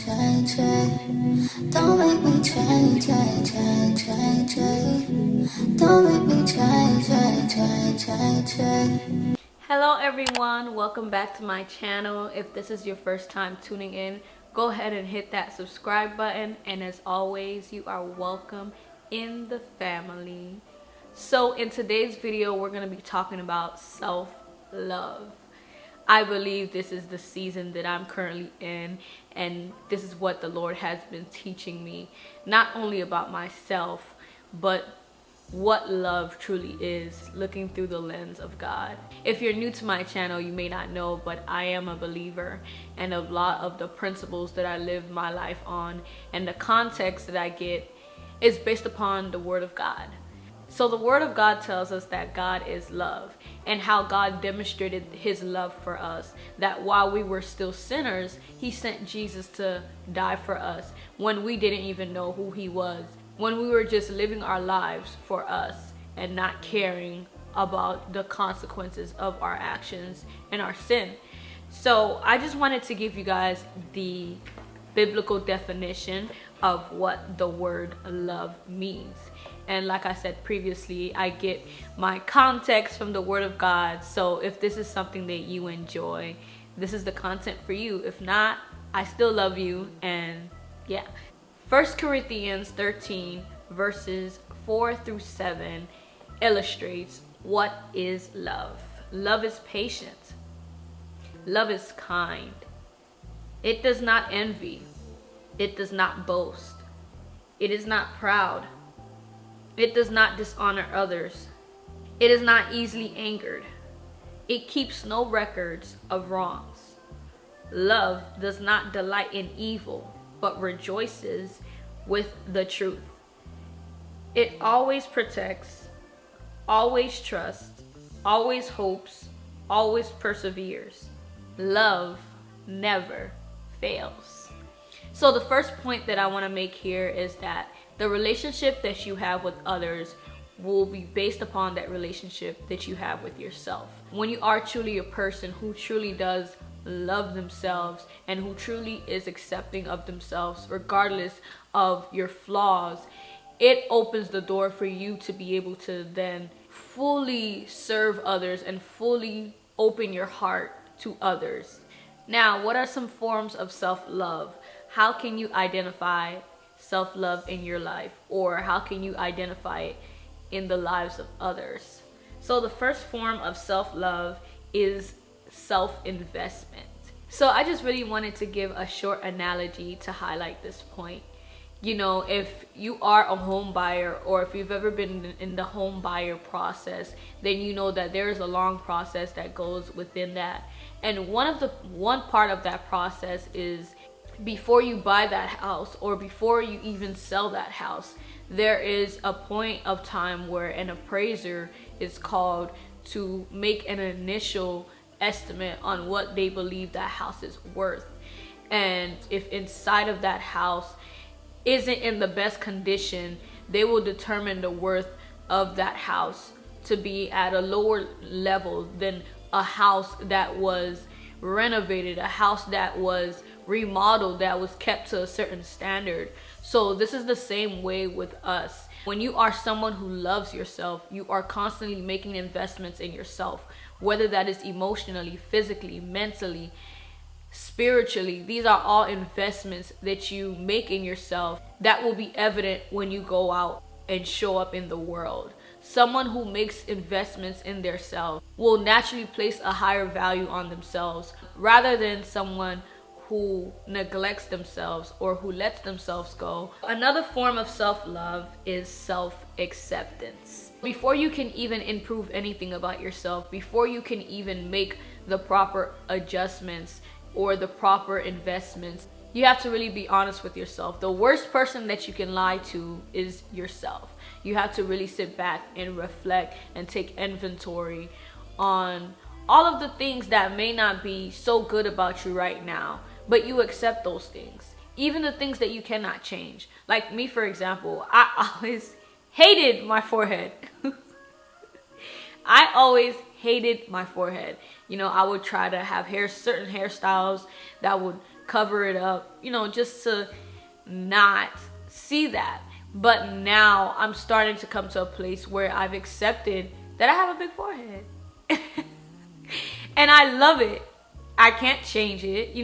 Don't make me change. Don't make me change. Hello everyone, welcome back to my channel. If this is your first time tuning in, go ahead and hit that subscribe button, and as always, you are welcome in the family. So in today's video, we're going to be talking about self-love. I believe this is the season that I'm currently in, and this is what the Lord has been teaching me, not only about myself, but what love truly is, looking through the lens of God. If you're new to my channel, you may not know, but I am a believer, and a lot of the principles that I live my life on and the context that I get is based upon the Word of God. So the Word of God tells us that God is love, and how God demonstrated his love for us, that while we were still sinners, he sent Jesus to die for us when we didn't even know who he was, when we were just living our lives for us and not caring about the consequences of our actions and our sin. So I just wanted to give you guys the biblical definition of what the word love means. And like I said previously, I get my context from the Word of God. So if this is something that you enjoy, this is the content for you. If not, I still love you. And yeah. 1 Corinthians 13 verses 4 through 7 illustrates what is love. Love is patient. Love is kind. It does not envy. It does not boast. It is not proud. It does not dishonor others. It is not easily angered. It keeps no records of wrongs. Love does not delight in evil, but rejoices with the truth. It always protects, always trusts, always hopes, always perseveres. Love never fails. So the first point that I want to make here is that the relationship that you have with others will be based upon that relationship that you have with yourself. When you are truly a person who truly does love themselves and who truly is accepting of themselves regardless of your flaws, it opens the door for you to be able to then fully serve others and fully open your heart to others. Now, what are some forms of self-love? How can you identify self-love in your life, or how can you identify it in the lives of others? So the first form of self-love is self-investment. So I just really wanted to give a short analogy to highlight this point. You know, if you are a home buyer, or if you've ever been in the home buyer process, then you know that there is a long process that goes within that. And one part of that process is, before you buy that house, or before you even sell that house, there is a point of time where an appraiser is called to make an initial estimate on what they believe that house is worth. And if inside of that house isn't in the best condition, they will determine the worth of that house to be at a lower level than a house that was renovated, a house that was remodeled, that was kept to a certain standard. So this is the same way with us. When you are someone who loves yourself, you are constantly making investments in yourself, whether that is emotionally, physically, mentally, spiritually. These are all investments that you make in yourself that will be evident when you go out and show up in the world. Someone who makes investments in their self will naturally place a higher value on themselves, rather than someone who neglects themselves or who lets themselves go. Another form of self-love is self-acceptance. Before you can even improve anything about yourself, before you can even make the proper adjustments or the proper investments, you have to really be honest with yourself. The worst person that you can lie to is yourself. You have to really sit back and reflect and take inventory on all of the things that may not be so good about you right now, but you accept those things. Even the things that you cannot change. Like me, for example, I always hated my forehead. I always hated my forehead. You know, I would try to have certain hairstyles that would cover it up, just to not see that. But now I'm starting to come to a place where I've accepted that I have a big forehead. And I love it. I can't change it.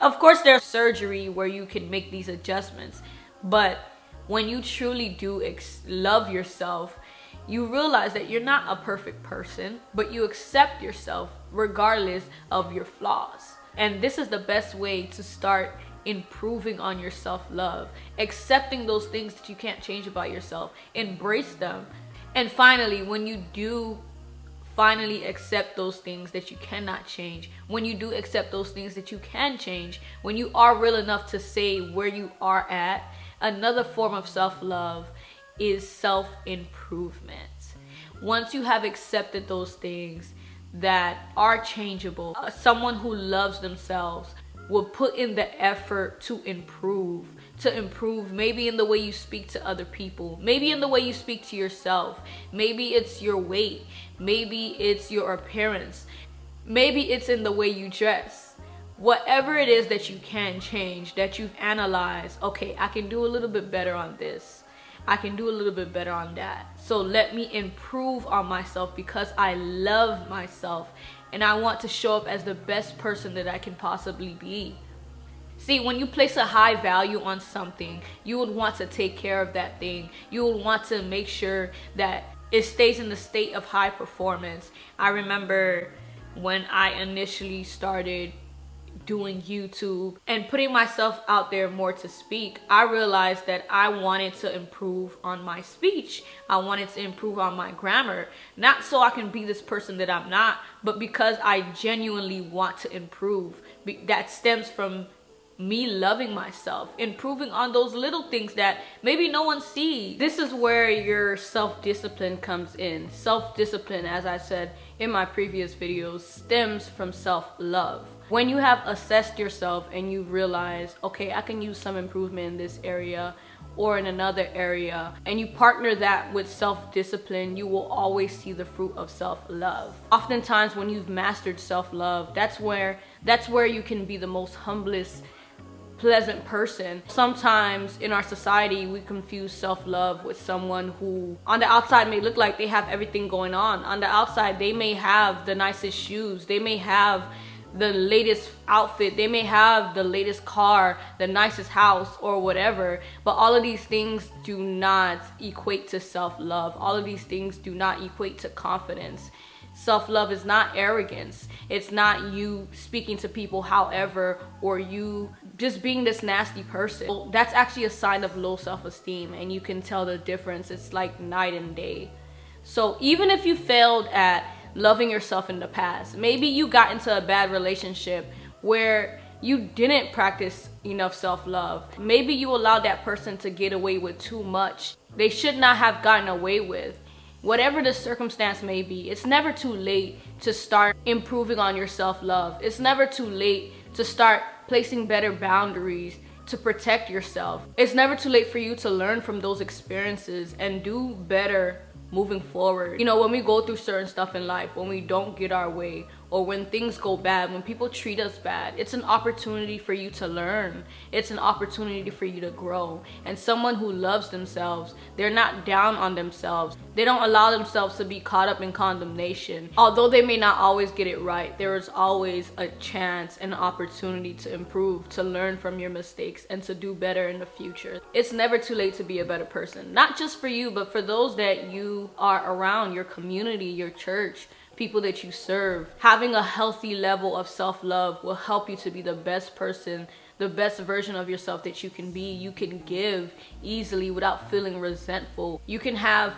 Of course there's surgery where you can make these adjustments. But when you truly do love yourself, you realize that you're not a perfect person, but you accept yourself regardless of your flaws. And this is the best way to start improving on your self-love. Accepting those things that you can't change about yourself. Embrace them. And finally, when you do finally accept those things that you cannot change, when you do accept those things that you can change, when you are real enough to say where you are at, another form of self-love is self-improvement. Once you have accepted those things that are changeable, someone who loves themselves will put in the effort to improve maybe in the way you speak to other people, maybe in the way you speak to yourself, maybe it's your weight, maybe it's your appearance, maybe it's in the way you dress. Whatever it is that you can change, that you've analyzed, okay, I can do a little bit better on this, I can do a little bit better on that, so let me improve on myself because I love myself and I want to show up as the best person that I can possibly be. See, when you place a high value on something, you would want to take care of that thing. You would want to make sure that it stays in the state of high performance. I remember when I initially started doing YouTube and putting myself out there more to speak, I realized that I wanted to improve on my speech. I wanted to improve on my grammar, not so I can be this person that I'm not, but because I genuinely want to improve. That stems from me loving myself, improving on those little things that maybe no one sees. This is where your self-discipline comes in. Self-discipline, as I said in my previous videos, stems from self-love. When you have assessed yourself and you realize, okay, I can use some improvement in this area or in another area, and you partner that with self-discipline, you will always see the fruit of self-love. Oftentimes when you've mastered self-love, that's where you can be the most humblest, pleasant person. Sometimes in our society we confuse self-love with someone who on the outside may look like they have everything going on. On the outside they may have the nicest shoes, they may have the latest outfit, they may have the latest car, the nicest house or whatever, but all of these things do not equate to self-love. All of these things do not equate to confidence. Self-love is not arrogance. It's not you speaking to people however, or you just being this nasty person. That's actually a sign of low self-esteem, and you can tell the difference. It's like night and day. So even if you failed at loving yourself in the past, maybe you got into a bad relationship where you didn't practice enough self-love, maybe you allowed that person to get away with too much they should not have gotten away with. Whatever the circumstance may be, it's never too late to start improving on your self-love. It's never too late to start placing better boundaries to protect yourself. It's never too late for you to learn from those experiences and do better moving forward. When we go through certain stuff in life, when we don't get our way, or when things go bad, when people treat us bad, it's an opportunity for you to learn. It's an opportunity for you to grow. And someone who loves themselves, they're not down on themselves. They don't allow themselves to be caught up in condemnation. Although they may not always get it right, there is always a chance and an opportunity to improve, to learn from your mistakes, and to do better in the future. It's never too late to be a better person. Not just for you, but for those that you are around, your community, your church, people that you serve. Having a healthy level of self-love will help you to be the best person, the best version of yourself that you can be. You can give easily without feeling resentful. You can have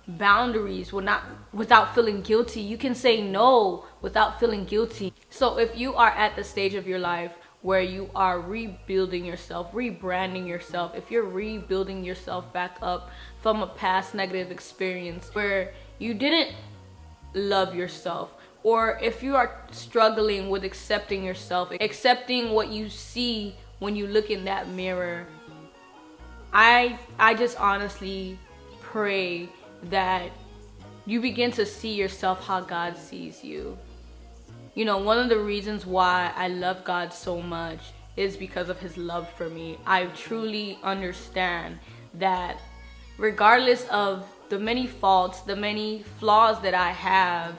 boundaries without feeling guilty. You can say no without feeling guilty. So if you are at the stage of your life where you are rebuilding yourself, rebranding yourself, if you're rebuilding yourself back up from a past negative experience where you didn't love yourself, or if you are struggling with accepting yourself, accepting what you see when you look in that mirror, I just honestly pray that you begin to see yourself how God sees you. One of the reasons why I love God so much is because of his love for me. I truly understand that regardless of the many faults, the many flaws that I have,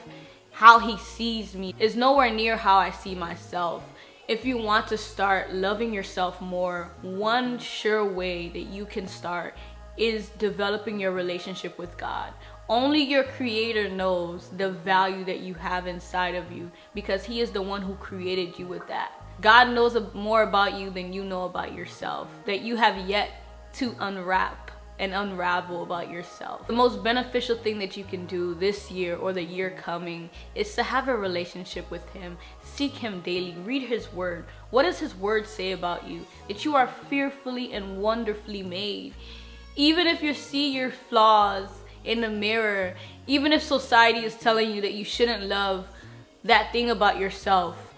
how he sees me is nowhere near how I see myself. If you want to start loving yourself more, one sure way that you can start is developing your relationship with God. Only your creator knows the value that you have inside of you, because he is the one who created you with that. God knows more about you than you know about yourself, that you have yet to unwrap and unravel about yourself. The most beneficial thing that you can do this year or the year coming is to have a relationship with him. Seek him daily. Read his word. What does his word say about you? That you are fearfully and wonderfully made. Even if you see your flaws in the mirror, even if society is telling you that you shouldn't love that thing about yourself,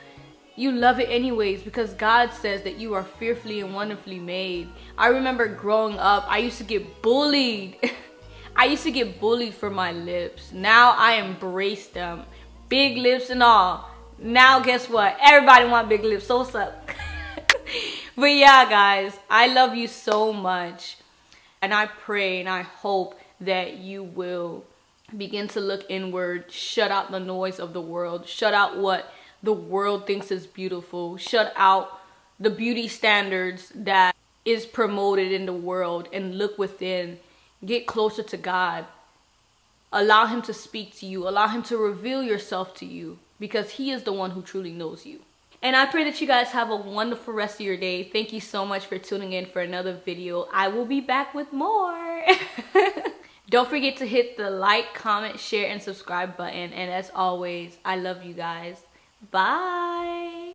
you love it anyways, because God says that you are fearfully and wonderfully made. I remember growing up, I used to get bullied. I used to get bullied for my lips. Now I embrace them. Big lips and all. Now guess what? Everybody want big lips, so what's up? But yeah, guys, I love you so much. And I pray and I hope that you will begin to look inward, shut out the noise of the world, shut out what the world thinks is beautiful, shut out the beauty standards that is promoted in the world, and look within. Get closer to God. Allow him to speak to you. Allow him to reveal yourself to you, because he is the one who truly knows you. And I pray that you guys have a wonderful rest of your day. Thank you so much for tuning in for another video. I will be back with more. Don't forget to hit the like, comment, share, and subscribe button. And as always, I love you guys. Bye.